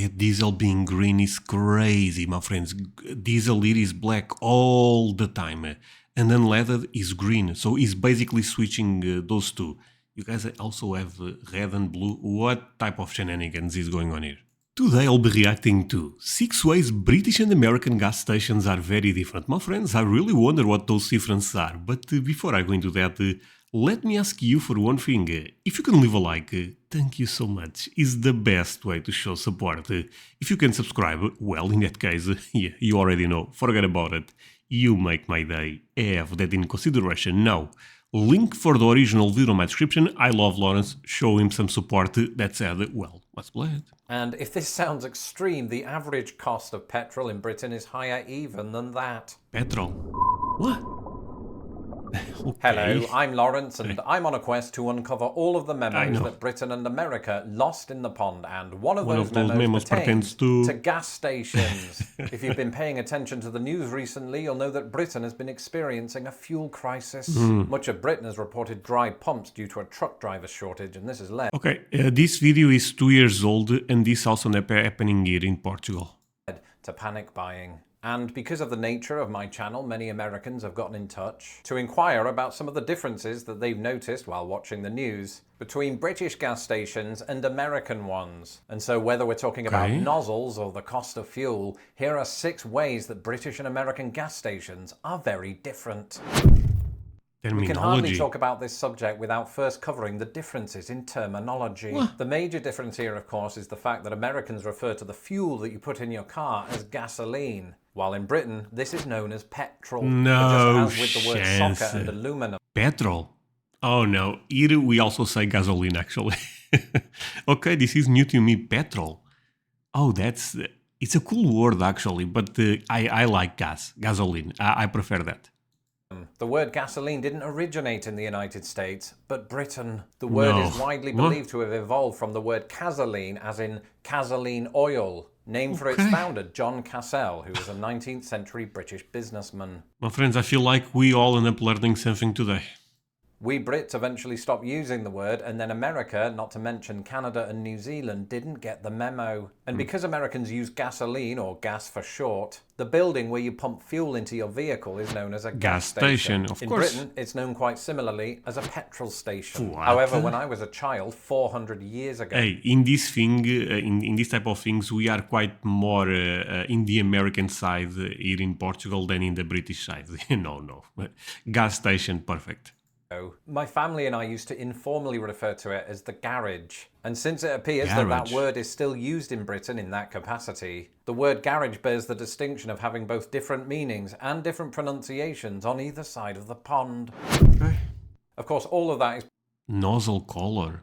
Yeah, diesel being green is crazy, my friends. Diesel here is black all the time. And unleaded is green. So he's basically switching those two. You guys also have red and blue. What type of shenanigans is going on here? Today I'll be reacting to 6 ways British and American gas stations are very different. My friends, I really wonder what those differences are. But before I go into that, let me ask you for one thing. If you can leave a like, thank you so much. It's the best way to show support. If you can subscribe, well, in that case, yeah, you already know. Forget about it. You make my day. Have that in consideration now. Link for the original video in my description. I love Lawrence. Show him some support. That said, well, let's play it. And if this sounds extreme, the average cost of petrol in Britain is higher even than that. Petrol? What? Okay. Hello, I'm Lawrence, and I'm on a quest to uncover all of the memos that Britain and America lost in the pond, and one of those memos pertains to gas stations. If you've been paying attention to the news recently, you'll know that Britain has been experiencing a fuel crisis. Much of Britain has reported dry pumps due to a truck driver shortage, and this has led this video is 2 years old, and this also happening here in Portugal. To panic buying. And because of the nature of my channel, many Americans have gotten in touch to inquire about some of the differences that they've noticed while watching the news between British gas stations and American ones. And so whether we're talking about nozzles or the cost of fuel, here are 6 ways that British and American gas stations are very different. We can hardly talk about this subject without first covering the differences in terminology. The major difference here, of course, is the fact that Americans refer to the fuel that you put in your car as gasoline, while in Britain, this is known as petrol. No, just as with the word soccer and aluminum. Petrol? Oh no, here we also say gasoline, actually. Okay, this is new to me, petrol. Oh, it's a cool word, actually, but I like gasoline. I prefer that. The word gasoline didn't originate in the United States, but Britain. The word is widely believed to have evolved from the word cazoline, as in cazoline oil, named for its founder, John Cassell, who was a 19th century British businessman. My friends, I feel like we all end up learning something today. We Brits eventually stopped using the word, and then America, not to mention Canada and New Zealand, didn't get the memo. And because Americans use gasoline, or gas for short, the building where you pump fuel into your vehicle is known as a gas station. Of course. In Britain, it's known quite similarly as a petrol station. However, when I was a child, 400 years ago... Hey, in this thing, in this type of things, we are quite more in the American side here in Portugal than in the British side. No. Gas station, perfect. My family and I used to informally refer to it as the garage. And since it appears that word is still used in Britain in that capacity, the word garage bears the distinction of having both different meanings and different pronunciations on either side of the pond. Of course, all of that is... Nozzle color.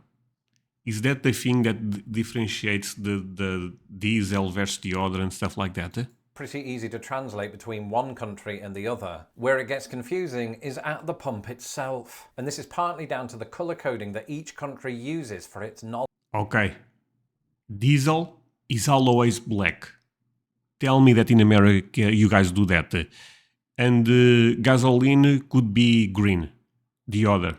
Is that the thing that differentiates the diesel versus the other and stuff like that? Pretty easy to translate between one country and the other. Where it gets confusing is at the pump itself. And this is partly down to the color coding that each country uses for its nozzle. Okay. Diesel is always black. Tell me that in America you guys do that. And gasoline could be green. The other,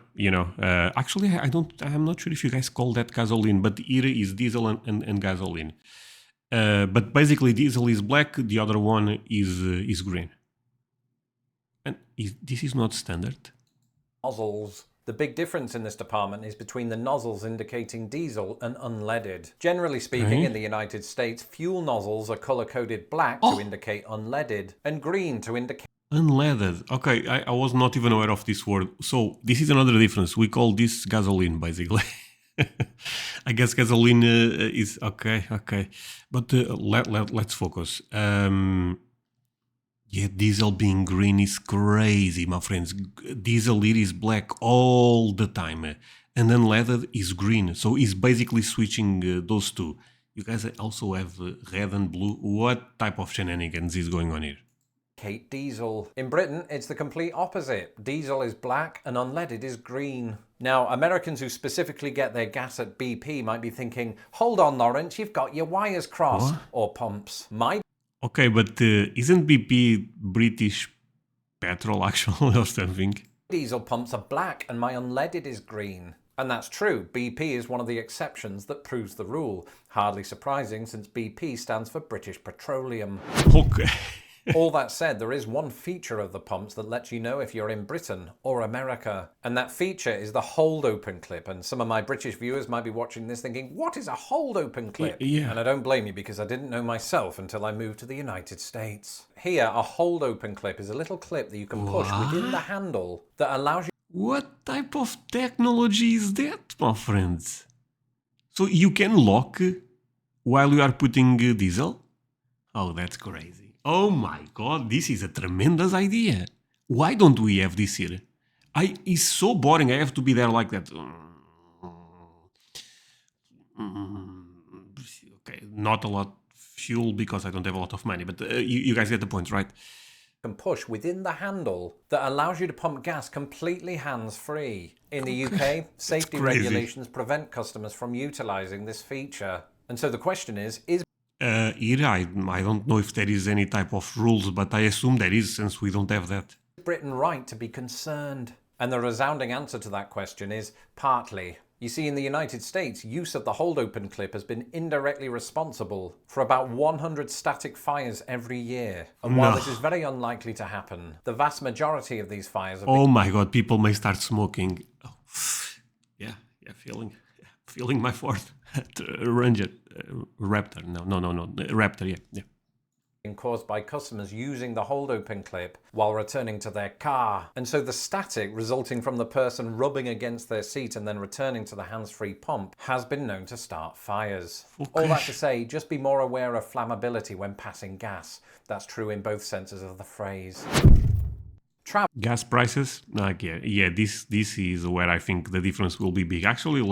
Actually, I'm not sure if you guys call that gasoline, but here is diesel and gasoline. But basically diesel is black, the other one is green. And this is not standard. Nozzles. The big difference in this department is between the nozzles indicating diesel and unleaded. Generally speaking, in the United States, fuel nozzles are color-coded black to indicate unleaded and green to indicate... Unleaded. Okay, I was not even aware of this word. So this is another difference. We call this gasoline, basically. I guess gasoline is okay, but let's focus. Yeah, diesel being green is crazy, my friends. Diesel here is black all the time, and unleaded is green. So it's basically switching those two. You guys also have red and blue. What type of shenanigans is going on here? Diesel. In Britain, it's the complete opposite. Diesel is black and unleaded is green. Now, Americans who specifically get their gas at BP might be thinking, hold on, Lawrence, you've got your wires crossed. Or pumps. Okay, but isn't BP British petrol actually or something? Diesel pumps are black and my unleaded is green. And that's true. BP is one of the exceptions that proves the rule. Hardly surprising since BP stands for British Petroleum. Okay. All that said, there is one feature of the pumps that lets you know if you're in Britain or America. And that feature is the hold open clip. And some of my British viewers might be watching this thinking, what is a hold open clip? Yeah. And I don't blame you because I didn't know myself until I moved to the United States. Here, a hold open clip is a little clip that you can push within the handle that allows you. What type of technology is that, my friends? So you can lock while you are putting diesel? Oh, that's crazy. Oh my god, this is a tremendous idea. Why don't we have this here? It's so boring. I have to be there like that. Okay, not a lot fuel because I don't have a lot of money, but you guys get the point, right? Can push within the handle that allows you to pump gas completely hands-free. In the UK, safety regulations prevent customers from utilizing this feature. And so the question is Here, I don't know if there is any type of rules, but I assume there is since we don't have that. Britain right to be concerned? And the resounding answer to that question is partly. You see, in the United States, use of the hold open clip has been indirectly responsible for about 100 static fires every year. And while this is very unlikely to happen, the vast majority of these fires have Oh my god, people may start smoking. Oh. Yeah, feeling my fourth Ranger, Raptor. No, Raptor, yeah. caused by customers using the hold open clip while returning to their car. And so the static resulting from the person rubbing against their seat and then returning to the hands-free pump has been known to start fires. Okay. All that to say, just be more aware of flammability when passing gas. That's true in both senses of the phrase. Gas prices, this is where I think the difference will be big. Actually,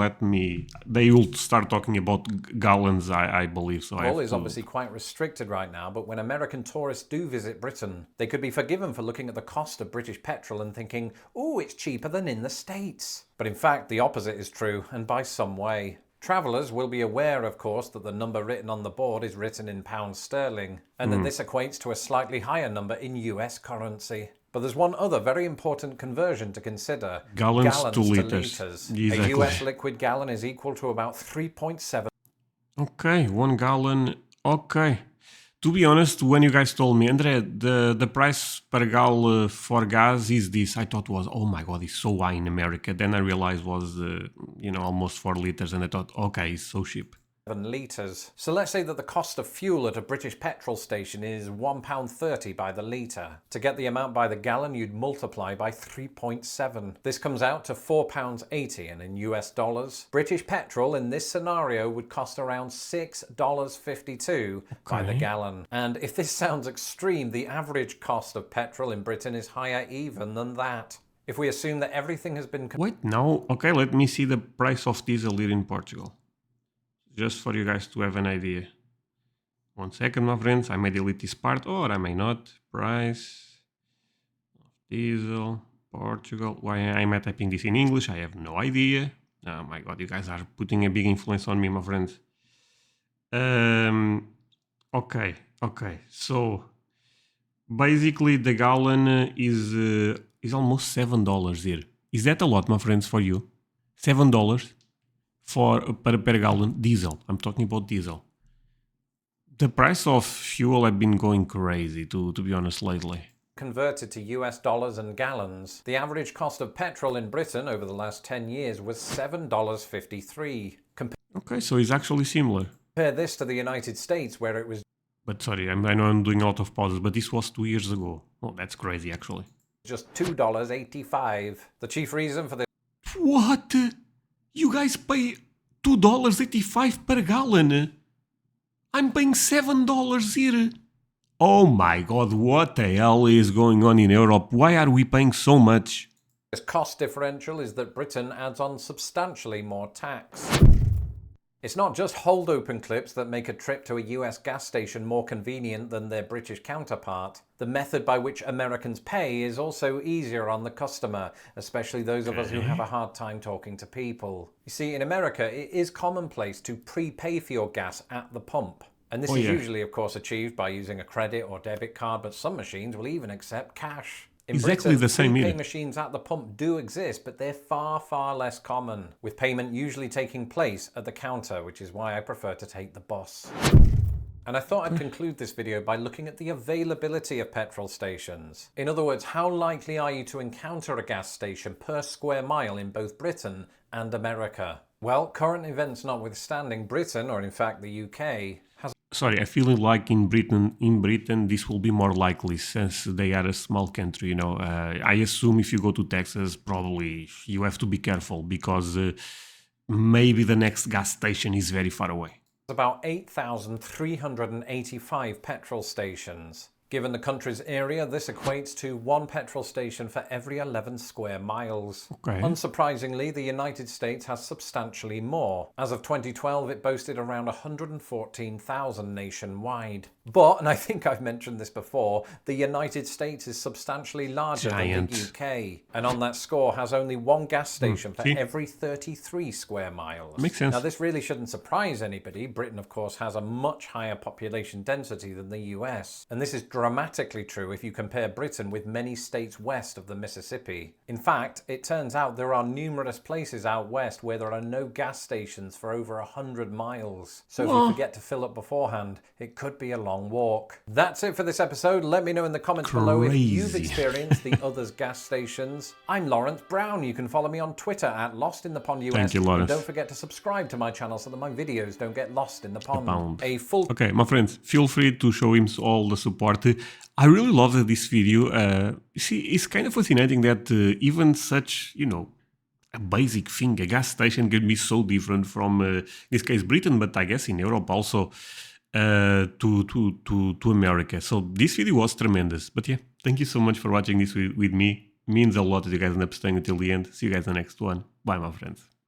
they will start talking about gallons, I believe. So Travel is obviously quite restricted right now, but when American tourists do visit Britain, they could be forgiven for looking at the cost of British petrol and thinking, oh, it's cheaper than in the States. But in fact, the opposite is true, and by some way. Travellers will be aware, of course, that the number written on the board is written in pounds sterling, and that this equates to a slightly higher number in US currency. But there's one other very important conversion to consider. Gallons to liters. Exactly. A US liquid gallon is equal to about 3.7. Okay, 1 gallon. Okay. To be honest, when you guys told me, André, the price per gal for gas is this, I thought was, oh my god, it's so high in America. Then I realized was, almost 4 liters, and I thought, okay, it's so cheap. Litres. So let's say that the cost of fuel at a British petrol station is £1.30 by the litre. To get the amount by the gallon, you'd multiply by 3.7. This comes out to £4.80, and in US dollars, British petrol in this scenario would cost around $6.52 by the gallon. And if this sounds extreme, the average cost of petrol in Britain is higher even than that. If we assume that everything has been... Wait, no. Okay, let me see the price of diesel here in Portugal. Just for you guys to have an idea. 1 second, my friends. I may delete this part, or I may not. Price of diesel, Portugal. Why am I typing this in English? I have no idea. Oh my god, you guys are putting a big influence on me, my friends. Okay. So basically, the gallon is almost $7 here. Is that a lot, my friends, for you? $7 per gallon diesel. I'm talking about diesel. The price of fuel have been going crazy, to be honest, lately. Converted to US dollars and gallons, the average cost of petrol in Britain over the last 10 years was $7.53. Okay, so it's actually similar. Compare this to the United States, where it was... But sorry, I know I'm doing a lot of pauses, but this was 2 years ago. Oh, that's crazy, actually. Just $2.85. The chief reason for this... What? You guys pay $2.85 per gallon? I'm paying $7 here. Oh my god, what the hell is going on in Europe? Why are we paying so much? This cost differential is that Britain adds on substantially more tax. It's not just hold open clips that make a trip to a US gas station more convenient than their British counterpart. The method by which Americans pay is also easier on the customer, especially those of us who have a hard time talking to people. You see, in America, it is commonplace to prepay for your gas at the pump. And this is usually, of course, achieved by using a credit or debit card, but some machines will even accept cash. In exactly Britain, the same prepay minute. machines at the pump do exist, but they're far, far less common, with payment usually taking place at the counter, which is why I prefer to take the bus. And I thought I'd conclude this video by looking at the availability of petrol stations. In other words, how likely are you to encounter a gas station per square mile in both Britain and America? Well, current events notwithstanding, Britain, or in fact the UK, has... Sorry, I feel like in Britain this will be more likely since they are a small country. I assume if you go to Texas, probably you have to be careful because maybe the next gas station is very far away. about 8,385 petrol stations. Given the country's area, this equates to one petrol station for every 11 square miles. Okay. Unsurprisingly, the United States has substantially more. As of 2012, it boasted around 114,000 nationwide. But, and I think I've mentioned this before, the United States is substantially larger than the UK. And on that score has only one gas station for every 33 square miles. Makes sense. Now, this really shouldn't surprise anybody. Britain, of course, has a much higher population density than the US. And this is dramatically true if you compare Britain with many states west of the Mississippi. In fact, it turns out there are numerous places out west where there are no gas stations for over 100 miles. So if you forget to fill up beforehand, it could be a long walk. That's it for this episode. Let me know in the comments below if you've experienced the others gas stations. I'm Lawrence Brown. You can follow me on Twitter at LostInThePondUS. Thank you, Lawrence. And don't forget to subscribe to my channel so that my videos don't get lost in the pond. Okay, my friends, feel free to show him all the support. I really love this video. You see, it's kind of fascinating that even such, a basic thing, a gas station can be so different from, in this case, Britain, but I guess in Europe also, to America. So this video was tremendous. But yeah, thank you so much for watching this with me. Means a lot that you guys end up staying until the end. See you guys in the next one. Bye, my friends.